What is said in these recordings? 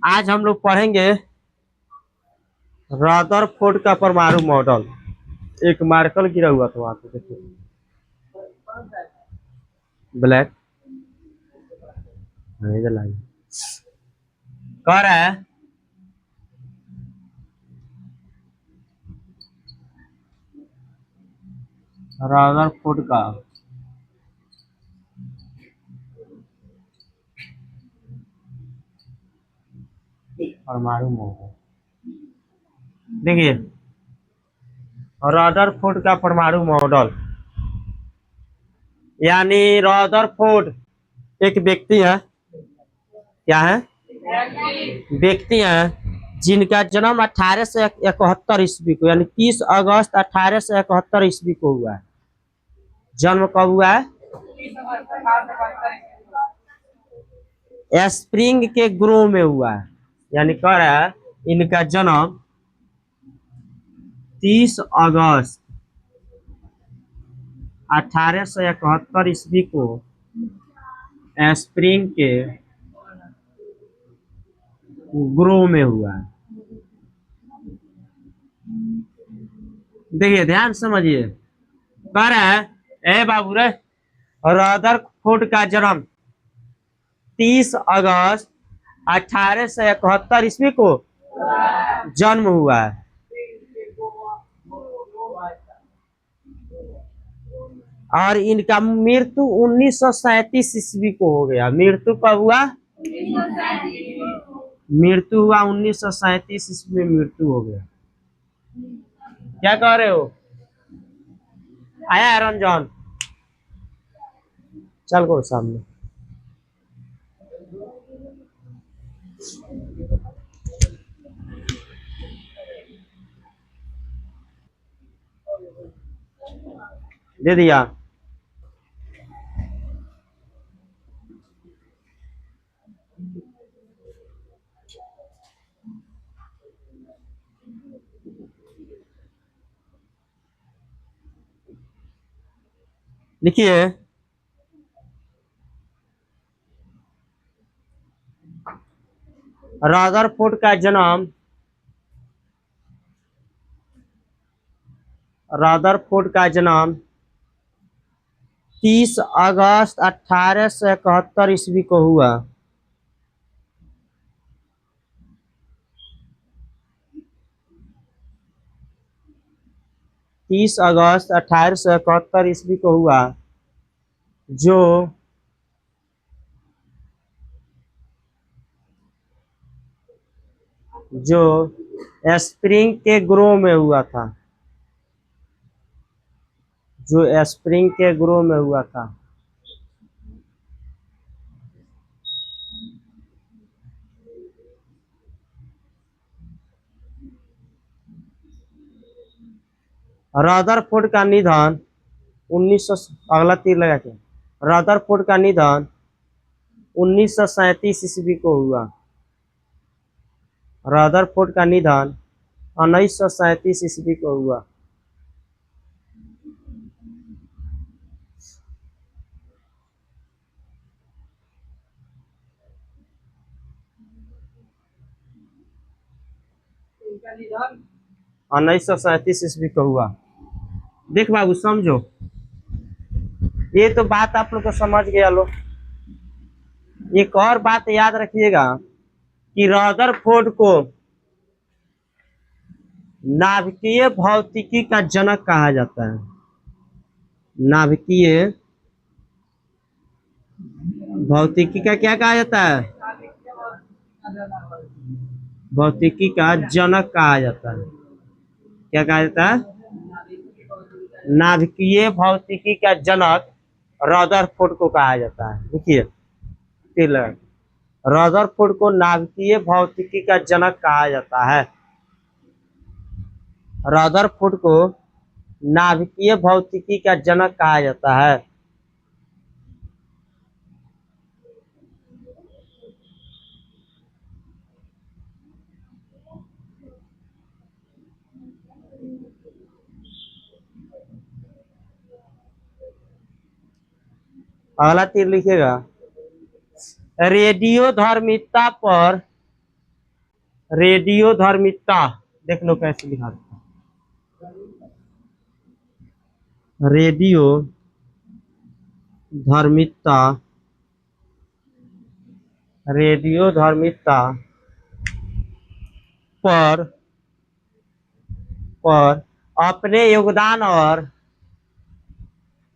आज हम लोग पढ़ेंगे रदरफोर्ड का परमाणु मॉडल। एक मार्कर गिरा हुआ था वहां पे, देखिए ब्लैक। इधर लाइए। कह रहा है रदरफोर्ड का परमाणु मॉडल। देखिए रदरफोर्ड का परमाणु मॉडल यानी रदरफोर्ड एक व्यक्ति है। क्या है? व्यक्ति है जिनका जन्म 1871 ईस्वी को यानी 30 अगस्त 1871 ईस्वी को हुआ है। जन्म कब हुआ है? स्प्रिंग के ग्रोव में हुआ है। यानी कह रहा है इनका जन्म 30 अगस्त 1871 ईस्वी को स्प्रिंग के ग्रोव में हुआ है। देखिए ध्यान समझिए। कह रहा है ए बाबू रे, रदरफोर्ड का जन्म 30 अगस्त 1871 ईस्वी को जन्म हुआ है। और इनका मृत्यु 1937 ईस्वी को हो गया। मृत्यु कब हुआ? मृत्यु हुआ 1937 ईस्वी में मृत्यु हो गया। क्या कह रहे हो? आया है रंजन? चल को सामने। दे दिया। लिखिए रदरफोर्ड का जन्म 30 अगस्त 1871 ईस्वी को हुआ। तीस अगस्त 1871 ईस्वी को हुआ, जो स्प्रिंग के ग्रोव में हुआ था। जो स्प्रिंग के ग्रोव में हुआ था। रदरफोर्ड का निधन 1900, अगला तीर लगा के, रदरफोर्ड का निधन 1937 ईस्वी को हुआ। रदरफोर्ड का निधन 1937 ईस्वी को हुआ। और 1937 ईस्वी को हुआ। देख बाबू समझो, ये तो बात आप लोग को समझ गया लो। एक और बात याद रखिएगा कि रदरफोर्ड को नाभिकीय भौतिकी का जनक कहा जाता है। नाभिकीय भौतिकी का क्या कहा जाता है? भौतिकी का जनक कहा जाता है। क्या कहा जाता है? नाभिकीय भौतिकी का जनक रदरफोर्ड को कहा जाता है। देखिए रदरफोर्ड को नाभिकीय भौतिकी का जनक कहा जाता है। रदरफोर्ड को नाभिकीय भौतिकी का जनक कहा जाता है। अगला तीर लिखिएगा, रेडियो धर्मिता पर रेडियो धर्मिता, देख लो कैसे लिखा था। रेडियो धर्मिता, रेडियो धर्मिता पर पर अपने योगदान और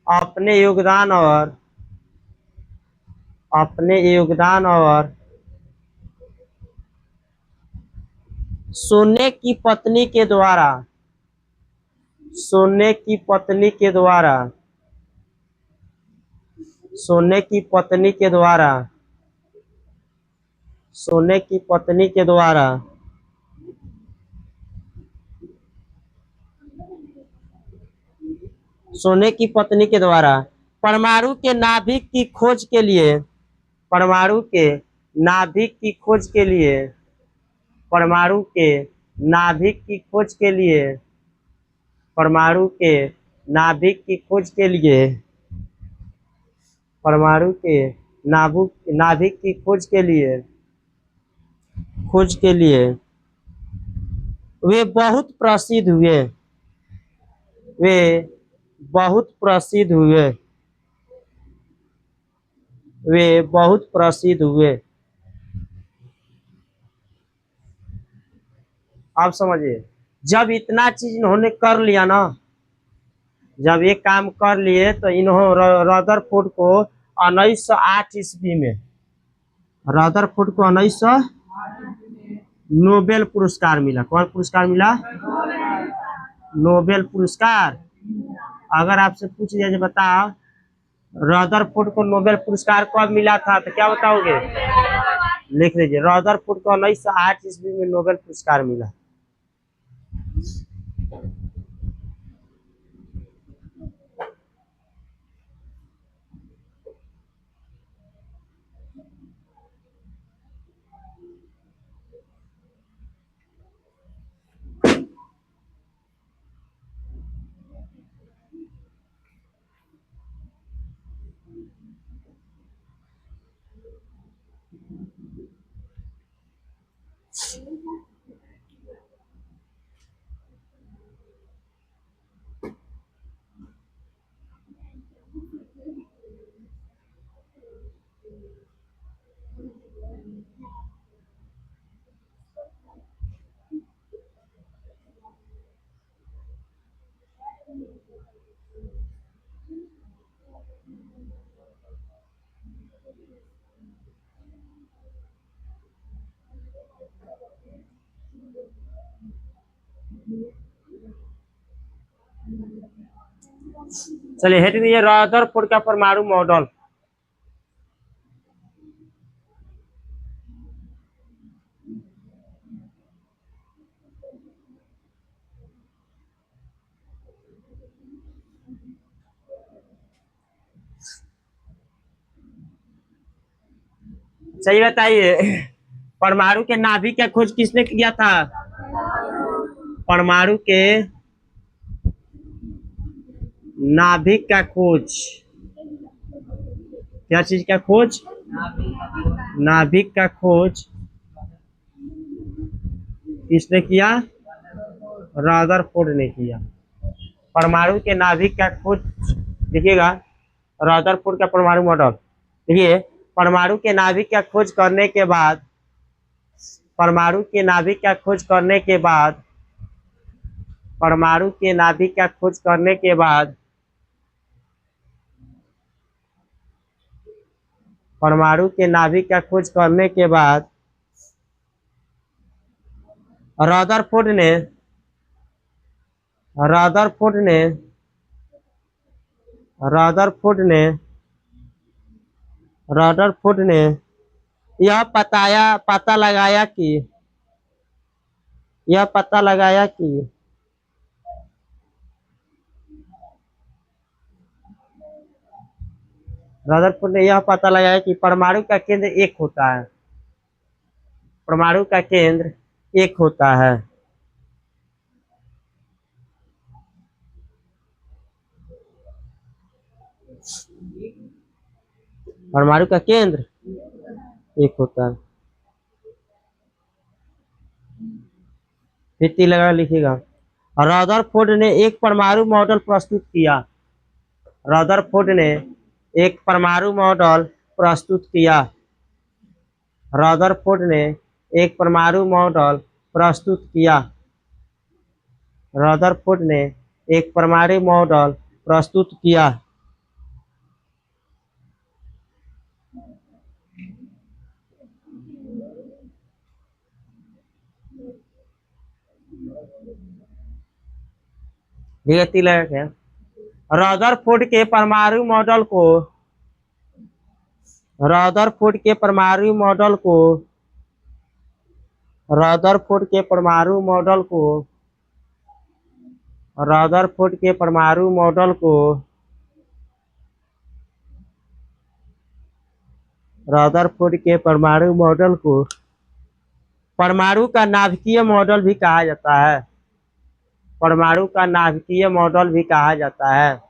अपने योगदान और अपने योगदान और सोने की पत्नी के द्वारा, सोने की पत्नी के द्वारा, सोने की पत्नी के द्वारा, सोने की पत्नी के द्वारा सोने की पत्नी के द्वारा परमाणु के नाभिक की खोज के लिए, परमाणु के नाभिक की खोज के लिए, परमाणु के नाभिक की खोज के लिए, परमाणु के नाभिक की खोज के लिए, परमाणु के नाभिक की खोज के लिए, खोज के लिए वे बहुत प्रसिद्ध हुए, वे बहुत प्रसिद्ध हुए, वे बहुत प्रसिद्ध हुए। आप समझिए, जब इतना चीज इन्होंने कर लिया ना, जब ये काम कर लिए तो इन्होंने रदरफोर्ड को 1908 ईस्वी में, रदरफोर्ड को 1900 नोबेल पुरस्कार मिला। कौन पुरस्कार मिला? नोबेल पुरस्कार। अगर आपसे पूछ दिया जाए बताओ रदरफोर्ड को नोबेल पुरस्कार कब मिला था तो क्या बताओगे? लिख लीजिए, रदरफोर्ड को 1908 ईस्वी में नोबेल पुरस्कार मिला। चलिए हेड दीजिए रदरफोर्ड का परमाणु मॉडल। सही बताइए, परमाणु के नाभिक का खोज किसने किया था? परमाणु के नाभिक का खोज, क्या चीज का खोज? नाभिक का खोज किसने किया? रदरफोर्ड ने किया। परमाणु के नाभिक का खोज देखिएगा, रदरफोर्ड का परमाणु मॉडल देखिए। परमाणु के नाभिक का खोज करने के बाद, परमाणु के नाभिक का खोज करने के बाद, परमाणु के नाभिक का खोज करने के बाद, परमाणु के नाभिक का खोज करने के बाद रदरफोर्ड ने रदरफोर्ड ने रदरफोर्ड ने रदरफोर्ड ने यह पता लगाया कि यह पता लगाया कि रदरफोर्ड ने यह पता लगाया कि परमाणु का केंद्र एक होता है, परमाणु का केंद्र एक होता है। परमाणु का केंद्र एक होता है। फिर तीर लगा लिखिएगा। रदरफोर्ड ने एक परमाणु मॉडल प्रस्तुत किया। रदरफोर्ड ने एक परमाणु मॉडल प्रस्तुत किया। रदरफोर्ड ने एक परमाणु मॉडल प्रस्तुत किया। रदरफोर्ड ने एक परमाणु मॉडल प्रस्तुत किया। तिलक है। रदरफोर्ड के परमाणु मॉडल को रदरफोर्ड के परमाणु मॉडल को रदरफोर्ड के परमाणु मॉडल को रदरफोर्ड के परमाणु मॉडल को रदरफोर्ड के परमाणु मॉडल को परमाणु का नाभिकीय मॉडल भी कहा जाता है। परमाणु का नाभिकीय मॉडल भी कहा जाता है।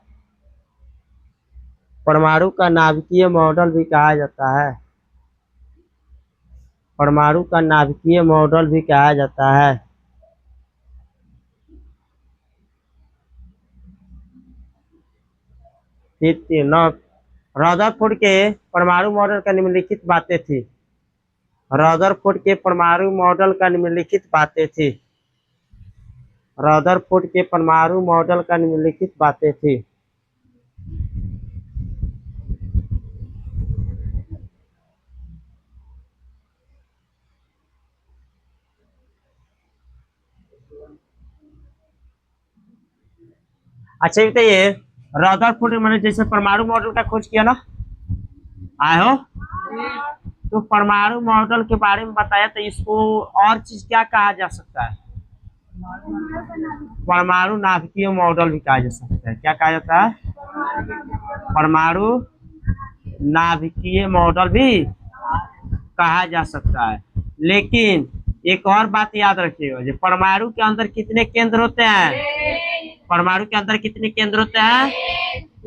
परमाणु का नाभिकीय मॉडल भी कहा जाता है। परमाणु का नाभिकीय मॉडल भी कहा जाता है। रदरफोर्ड के परमाणु मॉडल का निम्नलिखित बातें थी। रदरफोर्ड के परमाणु मॉडल का निम्नलिखित बातें थी। रदरफोर्ड के परमाणु मॉडल का निम्नलिखित बातें थी। अच्छा बताइए, रदरफोर्ड मैंने जैसे परमाणु मॉडल का खोज किया ना, आए हो, तो परमाणु मॉडल के बारे में बताया, तो इसको और चीज क्या कहा जा सकता है? परमाणु नाभिकीय मॉडल भी कहा जा सकता है। क्या कहा जाता है? परमाणु नाभिकीय मॉडल भी कहा जा सकता है। लेकिन एक और बात याद रखिएगा, जो परमाणु के अंदर कितने केंद्र होते हैं? परमाणु के अंदर कितने केंद्र होते हैं?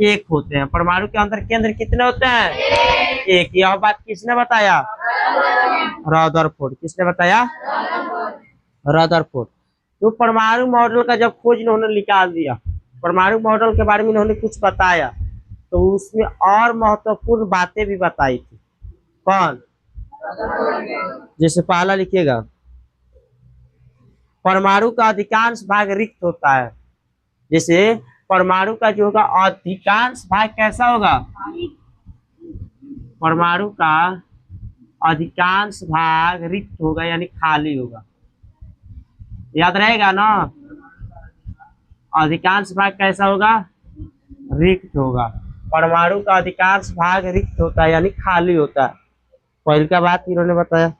एक होते हैं। परमाणु के अंदर केंद्र कितने होते हैं? एक। यह बात किसने बताया? रदरफोर्ड। किसने बताया? रदरफोर्ड। तो परमाणु मॉडल का जब खोज इन्होंने निकाल दिया, परमाणु मॉडल के बारे में इन्होंने कुछ बताया, तो उसमें और महत्वपूर्ण बातें भी बताई थी। कौन? जैसे पहला लिखिएगा, परमाणु का अधिकांश भाग रिक्त होता है। जैसे परमाणु का जो होगा अधिकांश भाग कैसा होगा? परमाणु का अधिकांश भाग रिक्त होगा, यानी खाली होगा। याद रहेगा ना? अधिकांश भाग कैसा होगा? रिक्त होगा। परमाणु का अधिकांश भाग रिक्त होता है, यानी खाली होता है। पहली का बात इन्होंने बताया।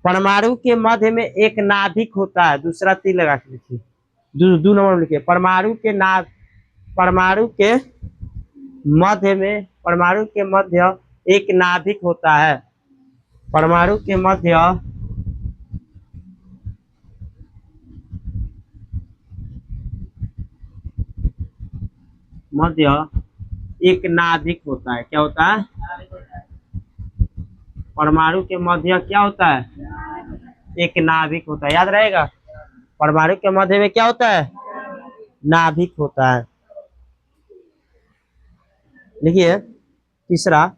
परमाणु के मध्य में एक नाभिक होता है। दूसरा तीर लगा के लिखिए, दो नंबर में लिखिए। परमाणु के मध्य एक नाभिक होता है। परमाणु के मध्य एक नाभिक होता है। क्या होता है? परमाणु के मध्य क्या होता है? एक नाभिक होता है। याद रहेगा, परमाणु के मध्य में क्या होता है? नाभिक होता है। देखिए तीसरा,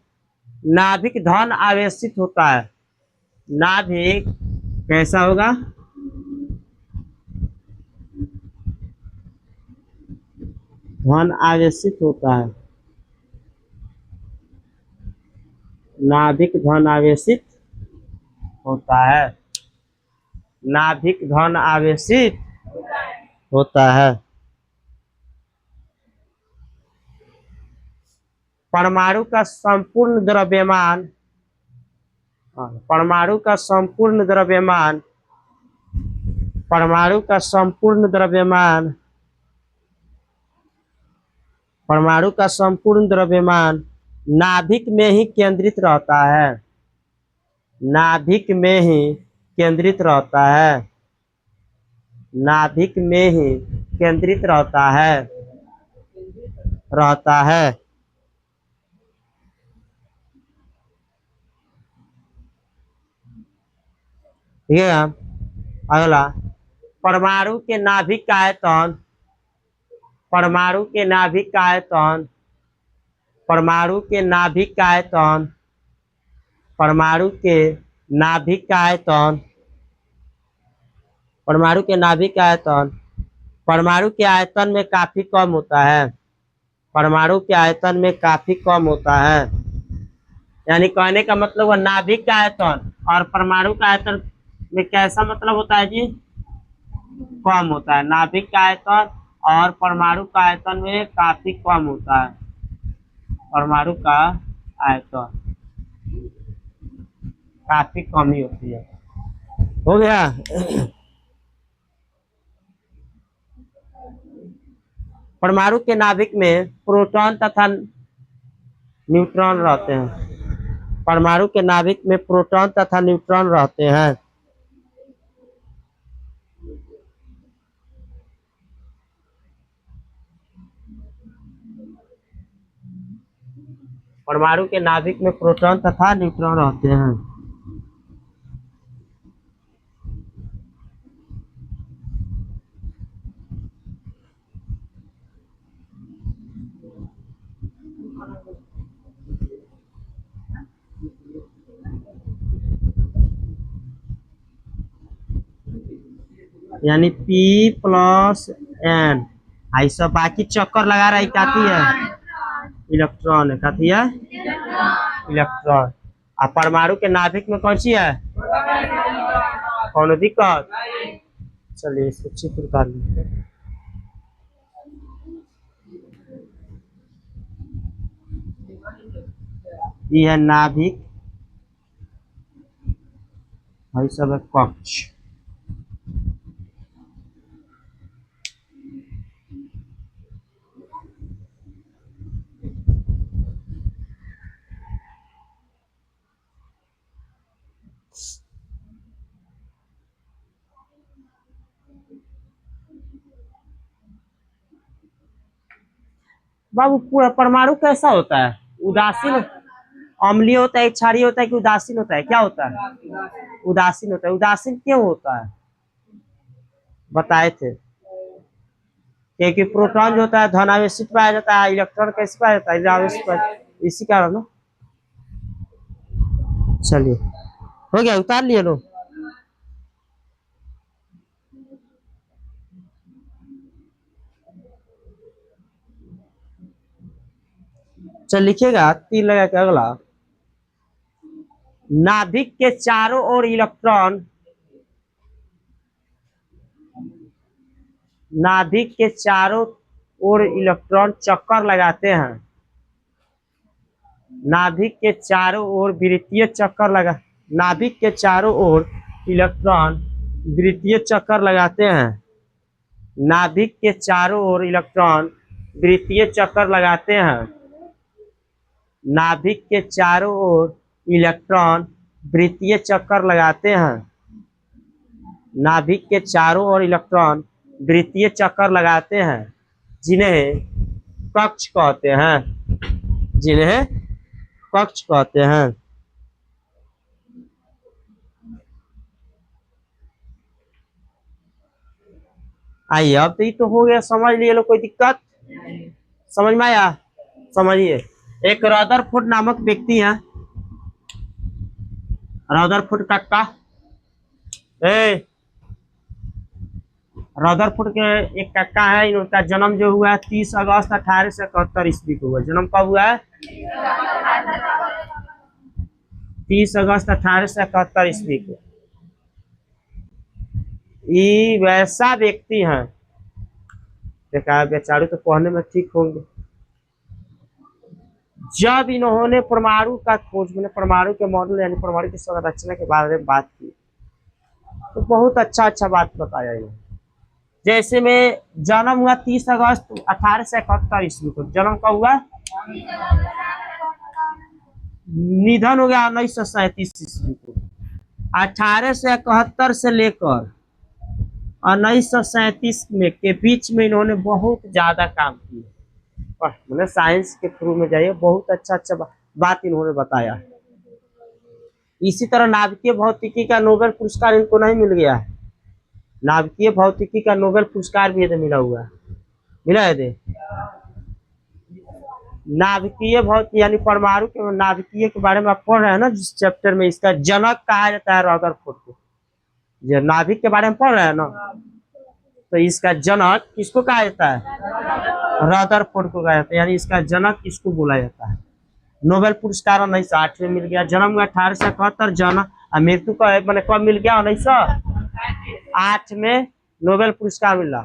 नाभिक धन आवेशित होता है। नाभिक कैसा होगा? धन आवेशित होता है। नाभिक धन आवेशित होता है। नाभिक धन आवेशित होता है। परमाणु का संपूर्ण द्रव्यमान परमाणु का संपूर्ण द्रव्यमान परमाणु का संपूर्ण द्रव्यमान परमाणु का संपूर्ण द्रव्यमान नाभिक में ही केंद्रित रहता है। नाभिक में ही केंद्रित रहता है। नाभिक में ही केंद्रित रहता है। ठीक है। अगला, परमाणु के नाभिक का आयतन, परमाणु के नाभिक का आयतन, परमाणु के नाभिक का आयतन, परमाणु के नाभिक का आयतन, परमाणु के नाभिक का आयतन परमाणु के आयतन में काफी कम होता है, परमाणु के आयतन में काफी कम होता है। यानी कहने का मतलब वो नाभिक का आयतन और परमाणु का आयतन में कैसा मतलब होता है जी? कम होता है। नाभिक का आयतन और परमाणु का आयतन में काफी कम होता है। परमाणु का आयतन काफी कम ही होती है। हो गया। परमाणु के नाभिक में प्रोटॉन तथा न्यूट्रॉन रहते हैं। परमाणु के नाभिक में प्रोटॉन तथा न्यूट्रॉन रहते हैं। परमाणु के नाभिक में प्रोटॉन तथा न्यूट्रॉन रहते हैं। यानी P प्लस N, आई सब बाकी चक्कर लगा रहा है, काती है इलेक्ट्रॉन है, काती है इलेक्ट्रॉन। और परमाणु के नाभिक में कौन सी है? कौन दिक्कत? चलिए इसको चित्र उतार लीजिए। ये है नाभिक, भाई सब है कक्ष। बाबू पूरा परमाणु कैसा होता है? उदासीन, अम्लीय होता है, क्षारीय होता है कि उदासीन होता है? क्या होता है? उदासीन होता है। उदासीन क्यों होता है? बताए थे क्योंकि प्रोटॉन जो होता है धनावेशित पाया जाता है, इलेक्ट्रॉन कैसे पाया जाता है? ऋणावेशित पाया, इसी कारण ना। चलिए हो गया, उतार लिए लो। चल लिखिएगा 3 लगा के। अगला, नाभिक के चारों ओर इलेक्ट्रॉन, नाभिक के चारों ओर इलेक्ट्रॉन चक्कर लगाते हैं। नाभिक के चारों ओर वृत्तीय चक्कर लगा, नाभिक के चारों ओर इलेक्ट्रॉन वृत्तीय चक्कर लगाते हैं। नाभिक के चारों ओर इलेक्ट्रॉन वृत्तीय चक्कर लगाते हैं। नाभिक के चारों ओर इलेक्ट्रॉन वृत्तीय चक्कर लगाते हैं। नाभिक के चारों ओर इलेक्ट्रॉन वृत्तीय चक्कर लगाते हैं, जिन्हें कक्ष कहते हैं, जिन्हें कक्ष कहते हैं। आइए अब तो ये तो हो गया, समझ लिए लो, कोई दिक्कत समझ में आया? समझिए, एक रदरफोर्ड नामक व्यक्ति है, रदरफोर्ड का रदरफोर्ड के एक काका है, इनका जन्म जो हुआ है 30 अगस्त 1871 ईस्वी को हुआ। जन्म कब हुआ है? 30 अगस्त 1871 ईस्वी को। ये वैसा व्यक्ति है, देखा बेचारू तो पढ़ने में ठीक होंगे। जब इन्होंने परमाणु का खोज, मैंने परमाणु के मॉडल यानी परमाणु की संरचना के बारे में बात की, तो बहुत अच्छा बात बताया ये। जैसे में जन्म हुआ 30 अगस्त 1871 ईस्वी को, जन्म कब हुआ? निधन हो गया 1937 ईस्वी को। 1871 से लेकर 1937 में के बीच में इन्होंने बहुत ज्यादा काम किया। मैंने साइंस के थ्रू में जाइए, बहुत अच्छा बात इन्होंने बताया। इसी तरह नाभिकीय भौतिकी का नोबेल पुरस्कार इनको नहीं मिल गया है। नाभिकीय भौतिकी का नोबेल पुरस्कार भी इधर मिला हुआ है, मिला है दे। नाभिकीय भौतिकी यानी परमाणु के नाभिकीय के बारे में आप पढ़ रहे हैं ना जिस चैप्टर में, इसका जनक कहा जाता है रदरफोर्ड को। जो नाभिक के बारे में पढ़ रहे हैं ना, तो इसका जनक किसको कहा जाता है? रदरफोर्ड को कहा जाता है, यानी इसका जनक किसको बोला जाता है। नोबेल पुरस्कार 1908 में मिल गया, जन्म 1871, जन्म मृत्यु का मैंने कब मिल गया? 1908 में नोबेल पुरस्कार मिला।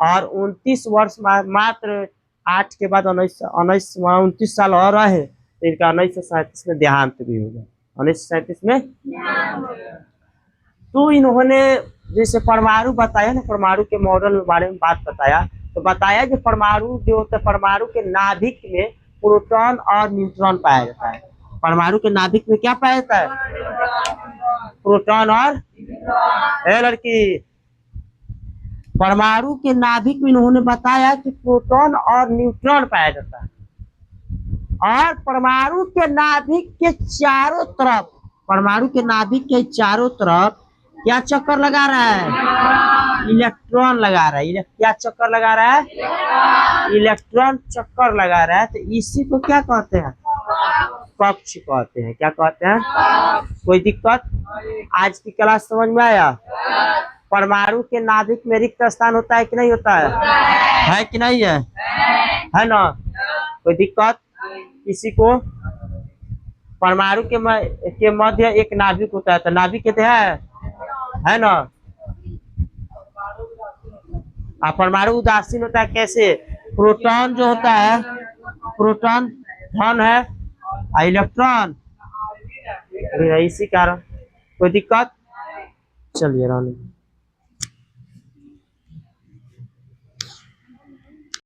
और 29 वर्ष मात्र 8 के बाद 29 साल और रहे, तो इनका 1937 में देहांत भी हो गया। 1937 में। तो इन्होंने जैसे परमाणु बताया ना, परमाणु के मॉडल के बारे में बात बताया, तो बताया कि परमाणु जो होता है, परमाणु के नाभिक में प्रोटॉन और न्यूट्रॉन पाया जाता है। परमाणु के नाभिक में क्या पाया जाता है? प्रोटॉन और लड़की। परमाणु के नाभिक में इन्होंने बताया कि प्रोटॉन और न्यूट्रॉन पाया जाता है। और परमाणु के नाभिक के चारों तरफ, परमाणु के नाभिक के चारों तरफ क्या चक्कर लगा रहा है? इलेक्ट्रॉन लगा रहा है। क्या चक्कर लगा रहा है? इलेक्ट्रॉन चक्कर लगा रहा है। तो इसी को क्या कहते हैं? कक्ष कहते हैं। क्या कहते हैं? कोई दिक्कत? आज की क्लास समझ में आया? परमाणु के नाभिक में रिक्त स्थान होता है कि नहीं होता है कि नहीं है ना? कोई दिक्कत किसी को? परमाणु के मध्य एक नाभिक होता है, तो नाभिक कहते है ना? परमाणु उदासीन होता है कैसे? प्रोटॉन जो होता है, प्रोटॉन धन है, इलेक्ट्रॉन इसी कारण। कोई दिक्कत? चलिए रहने।